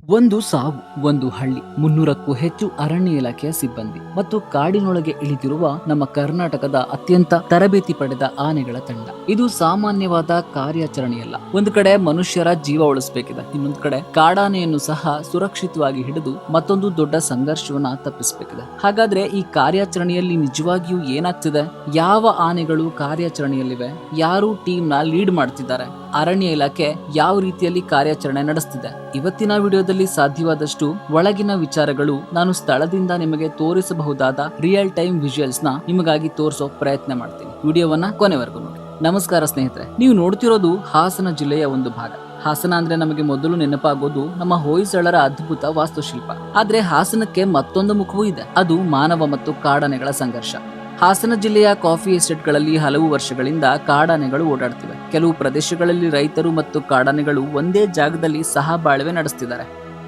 ಒಂದು ಸಾವು, ಒಂದು ಹಳ್ಳಿ, 300ಕ್ಕೂ ಹೆಚ್ಚು ಅರಣ್ಯ ಇಲಾಖೆಯ ಸಿಬ್ಬಂದಿ ಮತ್ತು ಕಾಡಿನೊಳಗೆ ಇಳಿದಿರುವ ನಮ್ಮ ಕರ್ನಾಟಕದ ಅತ್ಯಂತ ತರಬೇತಿ ಪಡೆದ ಆನೆಗಳ ತಂಡ. ಇದು ಸಾಮಾನ್ಯವಾದ ಕಾರ್ಯಾಚರಣೆಯಲ್ಲ. ಒಂದು ಕಡೆ ಮನುಷ್ಯರ ಜೀವ ಉಳಿಸಬೇಕಿದೆ, ಇನ್ನೊಂದು ಕಡೆ ಕಾಡಾನೆಯನ್ನು ಸಹ ಸುರಕ್ಷಿತವಾಗಿ ಹಿಡಿದು ಮತ್ತೊಂದು ದೊಡ್ಡ ಸಂಘರ್ಷವನ್ನ ತಪ್ಪಿಸಬೇಕಿದೆ. ಹಾಗಾದ್ರೆ ಈ ಕಾರ್ಯಾಚರಣೆಯಲ್ಲಿ ನಿಜವಾಗಿಯೂ ಏನಾಗ್ತಿದೆ? ಯಾವ ಆನೆಗಳು ಕಾರ್ಯಾಚರಣೆಯಲ್ಲಿವೆ? ಯಾರು ಟೀಮ್ ನ ಲೀಡ್ ಮಾಡ್ತಿದ್ದಾರೆ? ಅರಣ್ಯ ಇಲಾಖೆ ಯಾವ ರೀತಿಯಲ್ಲಿ ಕಾರ್ಯಾಚರಣೆ ನಡೆಸ್ತಿದೆ? ಇವತ್ತಿನ ವಿಡಿಯೋದಲ್ಲಿ ಸಾಧ್ಯವಾದಷ್ಟು ಒಳಗಿನ ವಿಚಾರಗಳು ನಾನು ಸ್ಥಳದಿಂದ ನಿಮಗೆ ತೋರಿಸಬಹುದಾದ ರಿಯಲ್ ಟೈಮ್ ವಿಜುವಲ್ಸ್ ನ ನಿಮಗಾಗಿ ತೋರಿಸೋ ಪ್ರಯತ್ನ ಮಾಡ್ತೀನಿ. ವಿಡಿಯೋವನ್ನ ಕೊನೆವರೆಗೂ ನೋಡಿ. ನಮಸ್ಕಾರ ಸ್ನೇಹಿತರೆ, ನೀವು ನೋಡ್ತಿರೋದು ಹಾಸನ ಜಿಲ್ಲೆಯ ಒಂದು ಭಾಗ. ಹಾಸನ ಅಂದ್ರೆ ನಮಗೆ ಮೊದಲು ನೆನಪಾಗೋದು ನಮ್ಮ ಹೊಯ್ಸಳರ ಅದ್ಭುತ ವಾಸ್ತುಶಿಲ್ಪ. ಆದ್ರೆ ಹಾಸನಕ್ಕೆ ಮತ್ತೊಂದು ಮುಖವೂ ಇದೆ, ಅದು ಮಾನವ ಮತ್ತು ಕಾಡಾನೆಗಳ ಸಂಘರ್ಷ. ಹಾಸನ ಜಿಲ್ಲೆಯ ಕಾಫಿ ಎಸ್ಟೇಟ್ಗಳಲ್ಲಿ ಹಲವು ವರ್ಷಗಳಿಂದ ಕಾಡಾನೆಗಳು ಓಡಾಡ್ತಿವೆ. ಕೆಲವು ಪ್ರದೇಶಗಳಲ್ಲಿ ರೈತರು ಮತ್ತು ಕಾಡಾನೆಗಳು ಒಂದೇ ಜಾಗದಲ್ಲಿ ಸಹಬಾಳ್ವೆ ನಡೆಸ್ತಿದ್ದಾರೆ.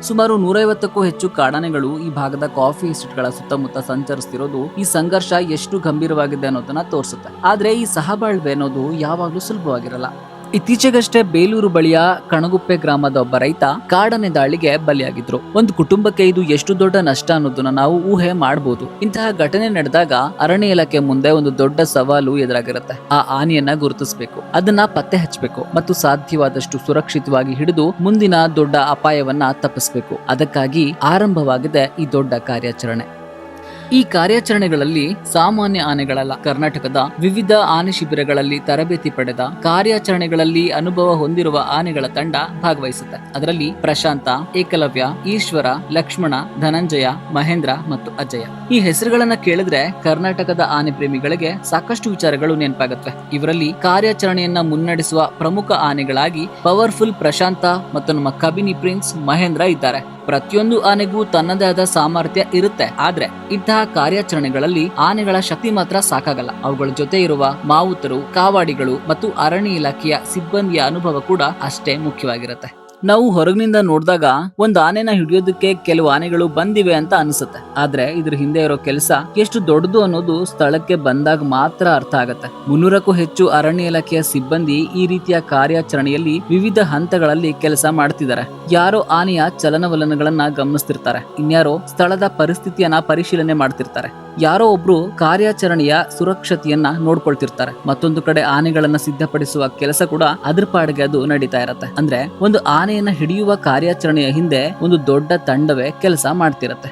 ಸುಮಾರು 150ಕ್ಕೂ ಹೆಚ್ಚು ಕಾಡಾನೆಗಳು ಈ ಭಾಗದ ಕಾಫಿ ಎಸ್ಟೇಟ್ಗಳ ಸುತ್ತಮುತ್ತ ಸಂಚರಿಸ್ತಿರೋದು ಈ ಸಂಘರ್ಷ ಎಷ್ಟು ಗಂಭೀರವಾಗಿದೆ ಅನ್ನೋದನ್ನ ತೋರಿಸುತ್ತೆ. ಆದ್ರೆ ಈ ಸಹಬಾಳ್ವೆ ಅನ್ನೋದು ಯಾವಾಗ್ಲೂ ಸುಲಭವಾಗಿರಲ್ಲ. ಇತ್ತೀಚೆಗಷ್ಟೇ ಬೇಲೂರು ಬಳಿಯ ಕಣಗುಪ್ಪೆ ಗ್ರಾಮದ ಒಬ್ಬ ರೈತ ಕಾಡಾನೆ ದಾಳಿಗೆ ಬಲಿಯಾಗಿದ್ರು. ಒಂದು ಕುಟುಂಬಕ್ಕೆ ಇದು ಎಷ್ಟು ದೊಡ್ಡ ನಷ್ಟ ಅನ್ನೋದನ್ನ ನಾವು ಊಹೆ ಮಾಡಬಹುದು. ಇಂತಹ ಘಟನೆ ನಡೆದಾಗ ಅರಣ್ಯ ಇಲಾಖೆ ಮುಂದೆ ಒಂದು ದೊಡ್ಡ ಸವಾಲು ಎದುರಾಗಿರುತ್ತೆ. ಆ ಆನೆಯನ್ನ ಗುರುತಿಸಬೇಕು, ಅದನ್ನ ಪತ್ತೆ ಹಚ್ಚಬೇಕು ಮತ್ತು ಸಾಧ್ಯವಾದಷ್ಟು ಸುರಕ್ಷಿತವಾಗಿ ಹಿಡಿದು ಮುಂದಿನ ದೊಡ್ಡ ಅಪಾಯವನ್ನ ತಪ್ಪಿಸಬೇಕು. ಅದಕ್ಕಾಗಿ ಆರಂಭವಾಗಿದೆ ಈ ದೊಡ್ಡ ಕಾರ್ಯಾಚರಣೆ. ಈ ಕಾರ್ಯಾಚರಣೆಗಳಲ್ಲಿ ಸಾಮಾನ್ಯ ಆನೆಗಳಲ್ಲ, ಕರ್ನಾಟಕದ ವಿವಿಧ ಆನೆ ಶಿಬಿರಗಳಲ್ಲಿ ತರಬೇತಿ ಪಡೆದ ಕಾರ್ಯಾಚರಣೆಗಳಲ್ಲಿ ಅನುಭವ ಹೊಂದಿರುವ ಆನೆಗಳ ತಂಡ ಭಾಗವಹಿಸುತ್ತೆ. ಅದರಲ್ಲಿ ಪ್ರಶಾಂತ, ಏಕಲವ್ಯ, ಈಶ್ವರ, ಲಕ್ಷ್ಮಣ, ಧನಂಜಯ, ಮಹೇಂದ್ರ ಮತ್ತು ಅಜಯ. ಈ ಹೆಸರುಗಳನ್ನ ಕೇಳಿದ್ರೆ ಕರ್ನಾಟಕದ ಆನೆ ಪ್ರೇಮಿಗಳಿಗೆ ಸಾಕಷ್ಟು ವಿಚಾರಗಳು ನೆನಪಾಗತ್ವೆ. ಇವರಲ್ಲಿ ಕಾರ್ಯಾಚರಣೆಯನ್ನ ಮುನ್ನಡೆಸುವ ಪ್ರಮುಖ ಆನೆಗಳಾಗಿ ಪವರ್ಫುಲ್ ಪ್ರಶಾಂತ ಮತ್ತು ನಮ್ಮ ಕಬಿನಿ ಪ್ರಿನ್ಸ್ ಮಹೇಂದ್ರ ಇದ್ದಾರೆ. ಪ್ರತಿಯೊಂದು ಆನೆಗೂ ತನ್ನದೇ ಆದ ಸಾಮರ್ಥ್ಯ ಇರುತ್ತೆ, ಆದ್ರೆ ಇಂತಹ ಕಾರ್ಯಾಚರಣೆಗಳಲ್ಲಿ ಆನೆಗಳ ಶಕ್ತಿ ಮಾತ್ರ ಸಾಕಾಗಲ್ಲ. ಅವುಗಳ ಜೊತೆ ಇರುವ ಮಾವುತರು, ಕಾವಾಡಿಗಳು ಮತ್ತು ಅರಣ್ಯ ಇಲಾಖೆಯ ಸಿಬ್ಬಂದಿಯ ಅನುಭವ ಕೂಡ ಅಷ್ಟೇ ಮುಖ್ಯವಾಗಿರುತ್ತೆ. ನಾವು ಹೊರಗಿನಿಂದ ನೋಡಿದಾಗ ಒಂದು ಆನೆನ ಹಿಡಿಯೋದಕ್ಕೆ ಕೆಲವು ಆನೆಗಳು ಬಂದಿವೆ ಅಂತ ಅನಿಸುತ್ತೆ, ಆದ್ರೆ ಇದ್ರ ಹಿಂದೆ ಇರೋ ಕೆಲಸ ಎಷ್ಟು ದೊಡ್ಡದು ಅನ್ನೋದು ಸ್ಥಳಕ್ಕೆ ಬಂದಾಗ ಮಾತ್ರ ಅರ್ಥ ಆಗತ್ತೆ. 300ಕ್ಕೂ ಹೆಚ್ಚು ಅರಣ್ಯ ಇಲಾಖೆಯ ಸಿಬ್ಬಂದಿ ಈ ರೀತಿಯ ಕಾರ್ಯಾಚರಣೆಯಲ್ಲಿ ವಿವಿಧ ಹಂತಗಳಲ್ಲಿ ಕೆಲಸ ಮಾಡ್ತಿದ್ದಾರೆ. ಯಾರೋ ಆನೆಯ ಚಲನವಲನಗಳನ್ನ ಗಮನಿಸ್ತಿರ್ತಾರೆ, ಇನ್ಯಾರೋ ಸ್ಥಳದ ಪರಿಸ್ಥಿತಿಯನ್ನ ಪರಿಶೀಲನೆ ಮಾಡ್ತಿರ್ತಾರೆ, ಯಾರೋ ಒಬ್ರು ಕಾರ್ಯಾಚರಣೆಯ ಸುರಕ್ಷತೆಯನ್ನ ನೋಡ್ಕೊಳ್ತಿರ್ತಾರೆ. ಮತ್ತೊಂದು ಕಡೆ ಆನೆಗಳನ್ನ ಸಿದ್ಧಪಡಿಸುವ ಕೆಲಸ ಕೂಡ ಅದ್ರ ಪಾಡಿಗೆ ಅದು ನಡೀತಾ ಇರತ್ತೆ. ಅಂದ್ರೆ ಒಂದು ಆನೆಯನ್ನ ಹಿಡಿಯುವ ಕಾರ್ಯಾಚರಣೆಯ ಹಿಂದೆ ಒಂದು ದೊಡ್ಡ ತಂಡವೇ ಕೆಲಸ ಮಾಡ್ತಿರತ್ತೆ.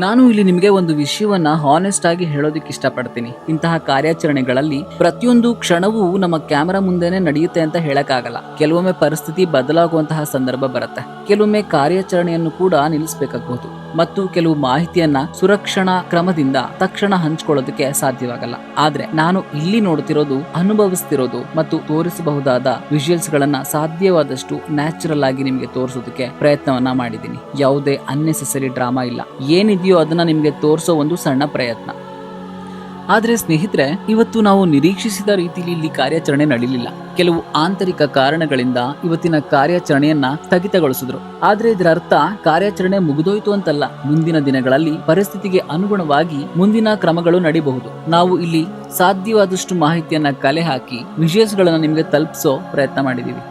ನಾನು ಇಲ್ಲಿ ನಿಮಗೆ ಒಂದು ವಿಷಯವನ್ನ ಹಾನೆಸ್ಟ್ ಆಗಿ ಹೇಳೋದಿಕ್ಕೆ ಇಷ್ಟಪಡ್ತೀನಿ. ಇಂತಹ ಕಾರ್ಯಾಚರಣೆಗಳಲ್ಲಿ ಪ್ರತಿಯೊಂದು ಕ್ಷಣವೂ ನಮ್ಮ ಕ್ಯಾಮೆರಾ ಮುಂದೆನೆ ನಡೆಯುತ್ತೆ ಅಂತ ಹೇಳಕ್ಕಾಗಲ್ಲ. ಕೆಲವೊಮ್ಮೆ ಪರಿಸ್ಥಿತಿ ಬದಲಾಗುವಂತಹ ಸಂದರ್ಭ ಬರುತ್ತೆ, ಕೆಲವೊಮ್ಮೆ ಕಾರ್ಯಾಚರಣೆಯನ್ನು ಕೂಡ ನಿಲ್ಲಿಸಬೇಕಾಗಬಹುದು ಮತ್ತು ಕೆಲವು ಮಾಹಿತಿಯನ್ನ ಸುರಕ್ಷಣಾ ಕ್ರಮದಿಂದ ತಕ್ಷಣ ಹಂಚ್ಕೊಳ್ಳೋದಕ್ಕೆ ಸಾಧ್ಯವಾಗಲ್ಲ. ಆದ್ರೆ ನಾನು ಇಲ್ಲಿ ನೋಡ್ತಿರೋದು, ಅನುಭವಿಸ್ತಿರೋದು ಮತ್ತು ತೋರಿಸಬಹುದಾದ ವಿಜುವಲ್ಸ್ ಗಳನ್ನ ಸಾಧ್ಯವಾದಷ್ಟು ನ್ಯಾಚುರಲ್ ಆಗಿ ನಿಮಗೆ ತೋರಿಸೋದಕ್ಕೆ ಪ್ರಯತ್ನವನ್ನ ಮಾಡಿದ್ದೀನಿ. ಯಾವುದೇ ಅನ್ನೆಸೆಸರಿ ಡ್ರಾಮಾ ಇಲ್ಲ, ಏನಿದೆಯೋ ಅದನ್ನ ನಿಮ್ಗೆ ತೋರಿಸೋ ಒಂದು ಸಣ್ಣ ಪ್ರಯತ್ನ. ಆದ್ರೆ ಸ್ನೇಹಿತರೆ, ಇವತ್ತು ನಾವು ನಿರೀಕ್ಷಿಸಿದ ರೀತಿಯಲ್ಲಿ ಇಲ್ಲಿ ಕಾರ್ಯಾಚರಣೆ ನಡೀಲಿಲ್ಲ. ಕೆಲವು ಆಂತರಿಕ ಕಾರಣಗಳಿಂದ ಇವತ್ತಿನ ಕಾರ್ಯಾಚರಣೆಯನ್ನ ಸ್ಥಗಿತಗೊಳಿಸಿದ್ರು. ಆದ್ರೆ ಇದರ ಅರ್ಥ ಕಾರ್ಯಾಚರಣೆ ಮುಗಿದೋಯ್ತು ಅಂತಲ್ಲ. ಮುಂದಿನ ದಿನಗಳಲ್ಲಿ ಪರಿಸ್ಥಿತಿಗೆ ಅನುಗುಣವಾಗಿ ಮುಂದಿನ ಕ್ರಮಗಳು ನಡೀಬಹುದು. ನಾವು ಇಲ್ಲಿ ಸಾಧ್ಯವಾದಷ್ಟು ಮಾಹಿತಿಯನ್ನ ಕಲೆ ಹಾಕಿ ವಿಜುವಲ್ಸ್ ಗಳನ್ನ ನಿಮ್ಗೆ ತಲುಪಿಸೋ ಪ್ರಯತ್ನ ಮಾಡಿದೀವಿ.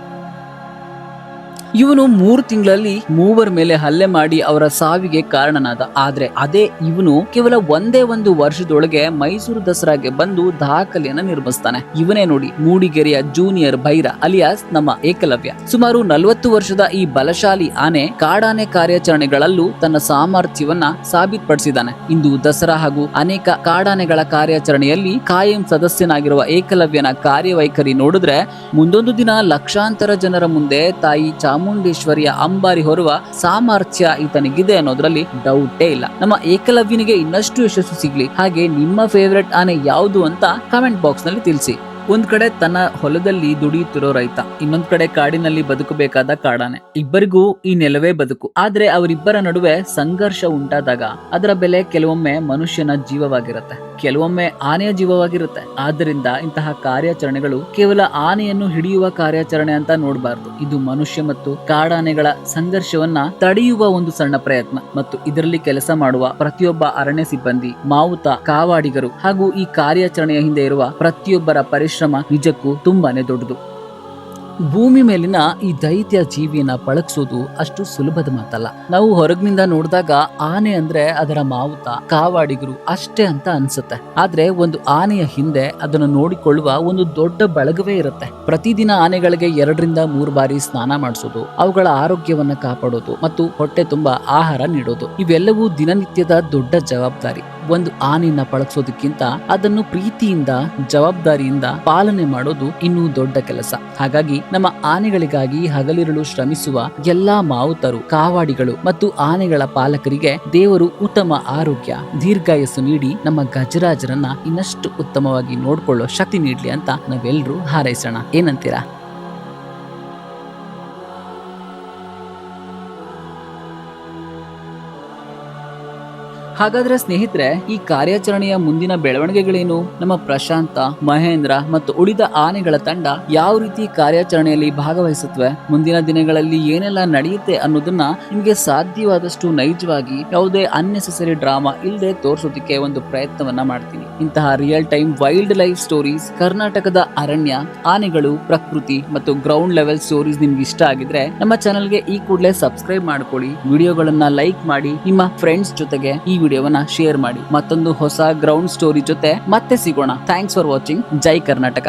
ಇವನು 3 ತಿಂಗಳಲ್ಲಿ 3 ಮೇಲೆ ಹಲ್ಲೆ ಮಾಡಿ ಅವರ ಸಾವಿಗೆ ಕಾರಣನಾದ. ಆದ್ರೆ ಅದೇ ಇವನು ಕೇವಲ ಒಂದೇ ಒಂದು ವರ್ಷದೊಳಗೆ ಮೈಸೂರು ದಸರಾಗೆ ಬಂದು ದಾಖಲೆಯನ್ನ ನಿರ್ಮಿಸ್ತಾನೆ. ಇವನೇ ನೋಡಿ, ಮೂಡಿಗೆರೆಯ ಜೂನಿಯರ್ ಭೈರ ಅಲಿಯಾಸ್ ನಮ್ಮ ಏಕಲವ್ಯ. ಸುಮಾರು 40 ವರ್ಷದ ಈ ಬಲಶಾಲಿ ಆನೆ ಕಾಡಾನೆ ಕಾರ್ಯಾಚರಣೆಗಳಲ್ಲೂ ತನ್ನ ಸಾಮರ್ಥ್ಯವನ್ನ ಸಾಬೀತುಪಡಿಸಿದ್ದಾನೆ. ಇಂದು ದಸರಾ ಹಾಗೂ ಅನೇಕ ಕಾಡಾನೆಗಳ ಕಾರ್ಯಾಚರಣೆಯಲ್ಲಿ ಕಾಯಂ ಸದಸ್ಯನಾಗಿರುವ ಏಕಲವ್ಯನ ಕಾರ್ಯವೈಖರಿ ನೋಡಿದ್ರೆ ಮುಂದೊಂದು ದಿನ ಲಕ್ಷಾಂತರ ಜನರ ಮುಂದೆ ತಾಯಿ ಚಾಮುಂಡೇಶ್ವರಿಯ ಅಂಬಾರಿ ಹೊರುವ ಸಾಮರ್ಥ್ಯ ಈತನಿಗಿದೆ ಅನ್ನೋದ್ರಲ್ಲಿ ಡೌಟೇ ಇಲ್ಲ. ನಮ್ಮ ಏಕಲವ್ಯನಿಗೆ ಇನ್ನಷ್ಟು ಯಶಸ್ಸು ಸಿಗ್ಲಿ. ಹಾಗೆ ನಿಮ್ಮ ಫೇವರೆಟ್ ಆನೆ ಯಾವುದು ಅಂತ ಕಮೆಂಟ್ ಬಾಕ್ಸ್ ನಲ್ಲಿ ತಿಳಿಸಿ. ಒಂದ್ ಕಡೆ ತನ್ನ ಹೊಲದಲ್ಲಿ ದುಡಿಯುತ್ತಿರೋ ರೈತ, ಇನ್ನೊಂದ್ ಕಡೆ ಕಾಡಿನಲ್ಲಿ ಬದುಕಬೇಕಾದ ಕಾಡಾನೆ. ಇಬ್ಬರಿಗೂ ಈ ನೆಲವೇ ಬದುಕು. ಆದ್ರೆ ಅವರಿಬ್ಬರ ನಡುವೆ ಸಂಘರ್ಷ ಉಂಟಾದಾಗ ಅದರ ಬೆಲೆ ಕೆಲವೊಮ್ಮೆ ಮನುಷ್ಯನ ಜೀವವಾಗಿರುತ್ತೆ, ಕೆಲವೊಮ್ಮೆ ಆನೆಯ ಜೀವವಾಗಿರುತ್ತೆ. ಆದ್ದರಿಂದ ಇಂತಹ ಕಾರ್ಯಾಚರಣೆಗಳು ಕೇವಲ ಆನೆಯನ್ನು ಹಿಡಿಯುವ ಕಾರ್ಯಾಚರಣೆ ಅಂತ ನೋಡಬಾರ್ದು. ಇದು ಮನುಷ್ಯ ಮತ್ತು ಕಾಡಾನೆಗಳ ಸಂಘರ್ಷವನ್ನ ತಡೆಯುವ ಒಂದು ಸಣ್ಣ ಪ್ರಯತ್ನ. ಮತ್ತು ಇದರಲ್ಲಿ ಕೆಲಸ ಮಾಡುವ ಪ್ರತಿಯೊಬ್ಬ ಅರಣ್ಯ ಸಿಬ್ಬಂದಿ, ಮಾವುತ, ಕಾವಾಡಿಗರು ಹಾಗೂ ಈ ಕಾರ್ಯಾಚರಣೆಯ ಹಿಂದೆ ಇರುವ ಪ್ರತಿಯೊಬ್ಬರ ಪರಿಶ್ರಮ ನಿಜಕ್ಕೂ ತುಂಬಾನೇ ದೊಡ್ಡದು. ಭೂಮಿ ಮೇಲಿನ ಈ ದೈತ್ಯ ಜೀವಿಯನ್ನ ಪಳಗಿಸೋದು ಅಷ್ಟು ಸುಲಭದ ಮಾತಲ್ಲ. ನಾವು ಹೊರಗಿನಿಂದ ನೋಡಿದಾಗ ಆನೆ ಅಂದ್ರೆ ಅದರ ಮಾವುತ, ಕಾವಾಡಿಗರು ಅಷ್ಟೇ ಅಂತ ಅನ್ಸುತ್ತೆ. ಆದ್ರೆ ಒಂದು ಆನೆಯ ಹಿಂದೆ ಅದನ್ನು ನೋಡಿಕೊಳ್ಳುವ ಒಂದು ದೊಡ್ಡ ಬಳಗವೇ ಇರುತ್ತೆ. ಪ್ರತಿದಿನ ಆನೆಗಳಿಗೆ 2 ರಿಂದ 3 ಬಾರಿ ಸ್ನಾನ ಮಾಡಿಸೋದು, ಅವುಗಳ ಆರೋಗ್ಯವನ್ನ ಕಾಪಾಡೋದು ಮತ್ತು ಹೊಟ್ಟೆ ತುಂಬಾ ಆಹಾರ ನೀಡೋದು ಇವೆಲ್ಲವೂ ದಿನನಿತ್ಯದ ದೊಡ್ಡ ಜವಾಬ್ದಾರಿ. ಒಂದು ಆನೆಯನ್ನ ಪಳಗಿಸೋದಕ್ಕಿಂತ ಅದನ್ನು ಪ್ರೀತಿಯಿಂದ ಜವಾಬ್ದಾರಿಯಿಂದ ಪಾಲನೆ ಮಾಡೋದು ಇನ್ನೂ ದೊಡ್ಡ ಕೆಲಸ. ಹಾಗಾಗಿ ನಮ್ಮ ಆನೆಗಳಿಗಾಗಿ ಹಗಲಿರುಳು ಶ್ರಮಿಸುವ ಎಲ್ಲಾ ಮಾವುತರು, ಕಾವಾಡಿಗಳು ಮತ್ತು ಆನೆಗಳ ಪಾಲಕರಿಗೆ ದೇವರು ಉತ್ತಮ ಆರೋಗ್ಯ, ದೀರ್ಘಾಯಸ್ಸು ನೀಡಿ ನಮ್ಮ ಗಜರಾಜರನ್ನ ಇನ್ನಷ್ಟು ಉತ್ತಮವಾಗಿ ನೋಡ್ಕೊಳ್ಳೋ ಶಕ್ತಿ ನೀಡ್ಲಿ ಅಂತ ನಾವೆಲ್ಲರೂ ಹಾರೈಸೋಣ. ಏನಂತೀರಾ? ಹಾಗಾದ್ರೆ ಸ್ನೇಹಿತರೆ, ಈ ಕಾರ್ಯಾಚರಣೆಯ ಮುಂದಿನ ಬೆಳವಣಿಗೆಗಳೇನು? ನಮ್ಮ ಪ್ರಶಾಂತ, ಮಹೇಂದ್ರ ಮತ್ತು ಉಳಿದ ಆನೆಗಳ ತಂಡ ಯಾವ ರೀತಿ ಕಾರ್ಯಾಚರಣೆಯಲ್ಲಿ ಭಾಗವಹಿಸುತ್ತವೆ, ಮುಂದಿನ ದಿನಗಳಲ್ಲಿ ಏನೆಲ್ಲ ನಡೆಯುತ್ತೆ ಅನ್ನೋದನ್ನ ನಿಮ್ಗೆ ಸಾಧ್ಯವಾದಷ್ಟು ನೈಜವಾಗಿ, ಯಾವುದೇ ಅನ್ನೆಸೆಸರಿ ಡ್ರಾಮಾ ಇಲ್ಲದೆ ತೋರಿಸೋದಕ್ಕೆ ಒಂದು ಪ್ರಯತ್ನವನ್ನ ಮಾಡ್ತೀನಿ. ಇಂತಹ real time wild life stories, ಕರ್ನಾಟಕದ ಅರಣ್ಯ, ಆನೆಗಳು, ಪ್ರಕೃತಿ ಮತ್ತು ಗ್ರೌಂಡ್ ಲೆವೆಲ್ ಸ್ಟೋರೀಸ್ ನಿಮ್ಗೆ ಇಷ್ಟ ಆಗಿದ್ರೆ ನಮ್ಮ ಚಾನೆಲ್ಗೆ ಈ ಕೂಡಲೇ ಸಬ್ಸ್ಕ್ರೈಬ್ ಮಾಡ್ಕೊಳ್ಳಿ, ವಿಡಿಯೋಗಳನ್ನ ಲೈಕ್ ಮಾಡಿ, ನಿಮ್ಮ ಫ್ರೆಂಡ್ಸ್ ಜೊತೆಗೆ ಈ ವಿಡಿಯೋವನ್ನ ಶೇರ್ ಮಾಡಿ. ಮತ್ತೊಂದು ಹೊಸ ಗ್ರೌಂಡ್ ಸ್ಟೋರಿ ಜೊತೆ ಮತ್ತೆ ಸಿಗೋಣ. Thanks for watching. Jai Karnataka.